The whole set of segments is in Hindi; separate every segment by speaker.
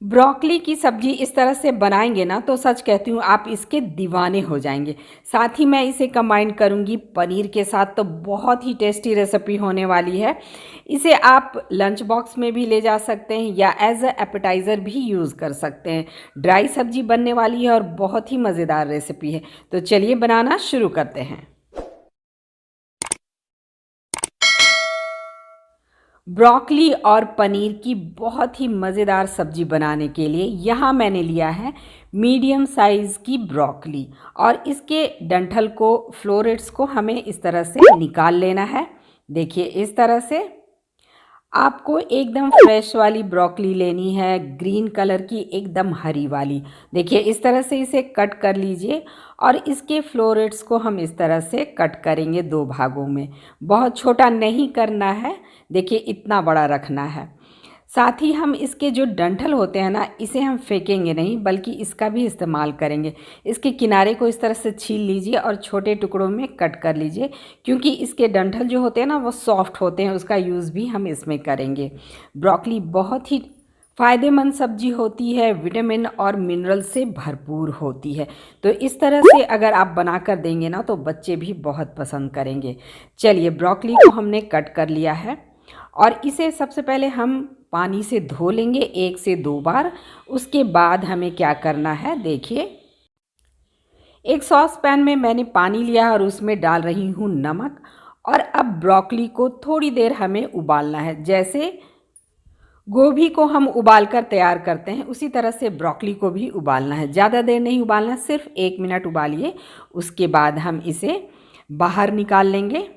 Speaker 1: ब्रोकली की सब्ज़ी इस तरह से बनाएंगे ना तो सच कहती हूँ आप इसके दीवाने हो जाएंगे। साथ ही मैं इसे कंबाइन करूँगी पनीर के साथ, तो बहुत ही टेस्टी रेसिपी होने वाली है। इसे आप लंच बॉक्स में भी ले जा सकते हैं या एज अ एपेटाइज़र भी यूज़ कर सकते हैं। ड्राई सब्ज़ी बनने वाली है और बहुत ही मज़ेदार रेसिपी है। तो चलिए बनाना शुरू करते हैं। ब्रोकली और पनीर की बहुत ही मज़ेदार सब्ज़ी बनाने के लिए यहाँ मैंने लिया है मीडियम साइज़ की ब्रोकली, और इसके डंठल को, फ्लोरेट्स को हमें इस तरह से निकाल लेना है। देखिए इस तरह से आपको एकदम फ्रेश वाली ब्रोकली लेनी है, ग्रीन कलर की, एकदम हरी वाली। देखिए इस तरह से इसे कट कर लीजिए और इसके फ्लोरेट्स को हम इस तरह से कट करेंगे दो भागों में। बहुत छोटा नहीं करना है, देखिए इतना बड़ा रखना है। साथ ही हम इसके जो डंठल होते हैं ना, इसे हम फेंकेंगे नहीं बल्कि इसका भी इस्तेमाल करेंगे। इसके किनारे को इस तरह से छील लीजिए और छोटे टुकड़ों में कट कर लीजिए, क्योंकि इसके डंठल जो होते हैं ना वो सॉफ्ट होते हैं, उसका यूज़ भी हम इसमें करेंगे। ब्रोकली बहुत ही फ़ायदेमंद सब्जी होती है, विटामिन और मिनरल से भरपूर होती है। तो इस तरह से अगर आप बना कर देंगे ना तो बच्चे भी बहुत पसंद करेंगे। चलिए ब्रोकली को हमने कट कर लिया है और इसे सबसे पहले हम पानी से धो लेंगे 1 से 2 बार। उसके बाद हमें क्या करना है, देखिए एक सॉस पैन में मैंने पानी लिया और उसमें डाल रही हूँ नमक, और अब ब्रोकली को थोड़ी देर हमें उबालना है। जैसे गोभी को हम उबाल कर तैयार करते हैं उसी तरह से ब्रोकली को भी उबालना है। ज़्यादा देर नहीं उबालना, सिर्फ 1 मिनट उबालिए। उसके बाद हम इसे बाहर निकाल लेंगे।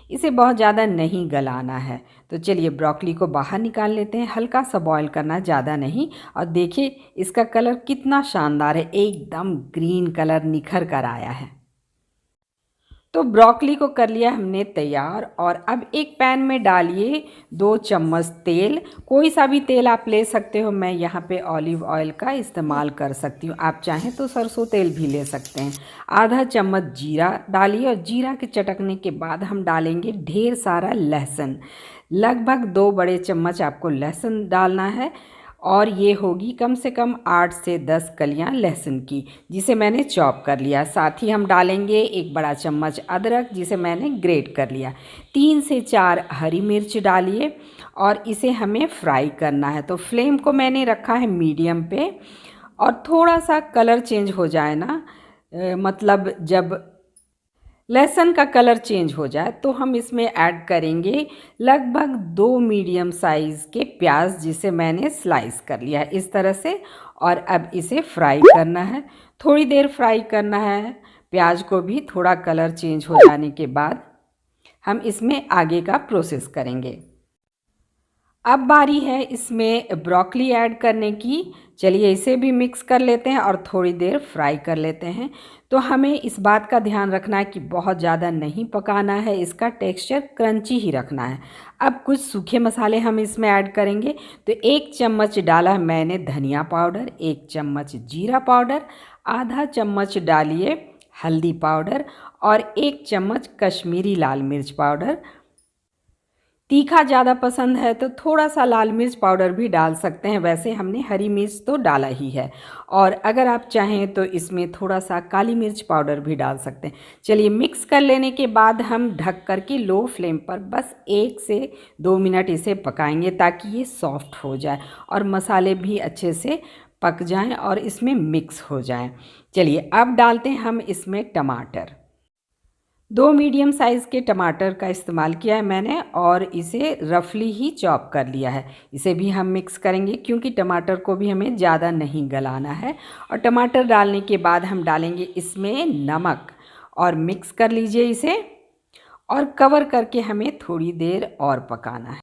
Speaker 1: इसे बहुत ज़्यादा नहीं गलाना है। तो चलिए ब्रोकली को बाहर निकाल लेते हैं, हल्का सा बॉईल करना, ज़्यादा नहीं। और देखिए इसका कलर कितना शानदार है, एकदम ग्रीन कलर निखर कर आया है। तो ब्रोकली को कर लिया हमने तैयार, और अब एक पैन में डालिए 2 चम्मच तेल। कोई सा भी तेल आप ले सकते हो, मैं यहाँ पे ऑलिव ऑयल का इस्तेमाल कर सकती हूँ, आप चाहें तो सरसों तेल भी ले सकते हैं। आधा चम्मच जीरा डालिए, और जीरा के चटकने के बाद हम डालेंगे ढेर सारा लहसुन। लगभग 2 बड़े चम्मच आपको लहसुन डालना है, और ये होगी कम से कम 8 से 10 कलियां लहसुन की, जिसे मैंने चॉप कर लिया। साथ ही हम डालेंगे 1 बड़ा चम्मच अदरक, जिसे मैंने ग्रेट कर लिया। 3 से 4 हरी मिर्च डालिए और इसे हमें फ्राई करना है। तो फ्लेम को मैंने रखा है मीडियम पे, और थोड़ा सा कलर चेंज हो जाए ना, मतलब जब लहसुन का कलर चेंज हो जाए तो हम इसमें ऐड करेंगे लगभग 2 मीडियम साइज़ के प्याज, जिसे मैंने स्लाइस कर लिया है इस तरह से। और अब इसे फ्राई करना है, थोड़ी देर फ्राई करना है। प्याज को भी थोड़ा कलर चेंज हो जाने के बाद हम इसमें आगे का प्रोसेस करेंगे। अब बारी है इसमें ब्रोकली ऐड करने की। चलिए इसे भी मिक्स कर लेते हैं और थोड़ी देर फ्राई कर लेते हैं। तो हमें इस बात का ध्यान रखना है कि बहुत ज़्यादा नहीं पकाना है, इसका टेक्सचर क्रंची ही रखना है। अब कुछ सूखे मसाले हम इसमें ऐड करेंगे। तो 1 चम्मच डाला मैंने धनिया पाउडर, 1 चम्मच जीरा पाउडर, आधा चम्मच डालिए हल्दी पाउडर, और 1 चम्मच कश्मीरी लाल मिर्च पाउडर। तीखा ज़्यादा पसंद है तो थोड़ा सा लाल मिर्च पाउडर भी डाल सकते हैं, वैसे हमने हरी मिर्च तो डाला ही है। और अगर आप चाहें तो इसमें थोड़ा सा काली मिर्च पाउडर भी डाल सकते हैं। चलिए मिक्स कर लेने के बाद हम ढक कर के लो फ्लेम पर बस 1 से 2 मिनट इसे पकाएंगे, ताकि ये सॉफ्ट हो जाए और मसाले भी अच्छे से पक जाएं और इसमें मिक्स हो जाएं। चलिए अब डालते हैं हम इसमें टमाटर। 2 मीडियम साइज़ के टमाटर का इस्तेमाल किया है मैंने, और इसे रफली ही चॉप कर लिया है। इसे भी हम मिक्स करेंगे, क्योंकि टमाटर को भी हमें ज़्यादा नहीं गलाना है। और टमाटर डालने के बाद हम डालेंगे इसमें नमक, और मिक्स कर लीजिए इसे, और कवर करके हमें थोड़ी देर और पकाना है।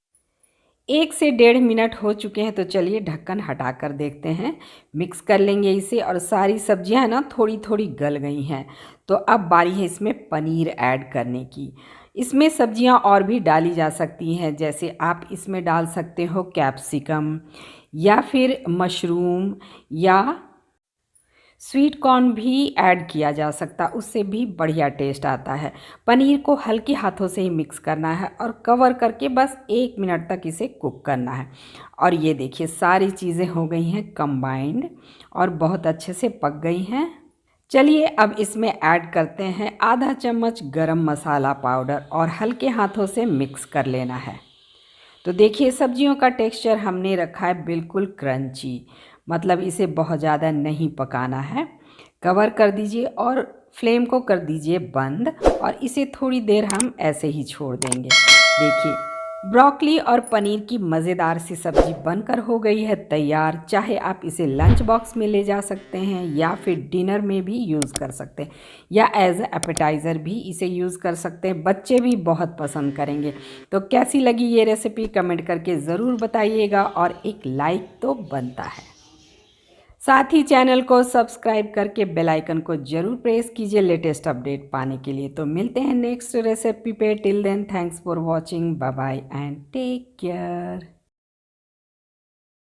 Speaker 1: 1 से 1.5 मिनट हो चुके हैं, तो चलिए ढक्कन हटा कर देखते हैं। मिक्स कर लेंगे इसे, और सारी सब्जियां ना थोड़ी थोड़ी गल गई हैं। तो अब बारी है इसमें पनीर ऐड करने की। इसमें सब्जियां और भी डाली जा सकती हैं, जैसे आप इसमें डाल सकते हो कैप्सिकम, या फिर मशरूम, या स्वीट कॉर्न भी ऐड किया जा सकता, उससे भी बढ़िया टेस्ट आता है। पनीर को हल्के हाथों से ही मिक्स करना है और कवर करके बस 1 मिनट तक इसे कुक करना है। और ये देखिए सारी चीज़ें हो गई हैं कंबाइंड और बहुत अच्छे से पक गई हैं। चलिए अब इसमें ऐड करते हैं आधा चम्मच गरम मसाला पाउडर और हल्के हाथों से मिक्स कर लेना है। तो देखिए सब्जियों का टेक्सचर हमने रखा है बिल्कुल क्रंची, मतलब इसे बहुत ज़्यादा नहीं पकाना है। कवर कर दीजिए और फ्लेम को कर दीजिए बंद और इसे थोड़ी देर हम ऐसे ही छोड़ देंगे। देखिए ब्रोकली और पनीर की मज़ेदार सी सब्ज़ी बनकर हो गई है तैयार। चाहे आप इसे लंच बॉक्स में ले जा सकते हैं या फिर डिनर में भी यूज़ कर सकते हैं या एज एपेटाइज़र भी इसे यूज़ कर सकते हैं। बच्चे भी बहुत पसंद करेंगे। तो कैसी लगी ये रेसिपी कमेंट करके ज़रूर बताइएगा और एक लाइक तो बनता है। साथ ही चैनल को सब्सक्राइब करके बेल आइकन को जरूर प्रेस कीजिए लेटेस्ट अपडेट पाने के लिए। तो मिलते हैं नेक्स्ट रेसिपी पे। Till then thanks for watching, bye bye and take care.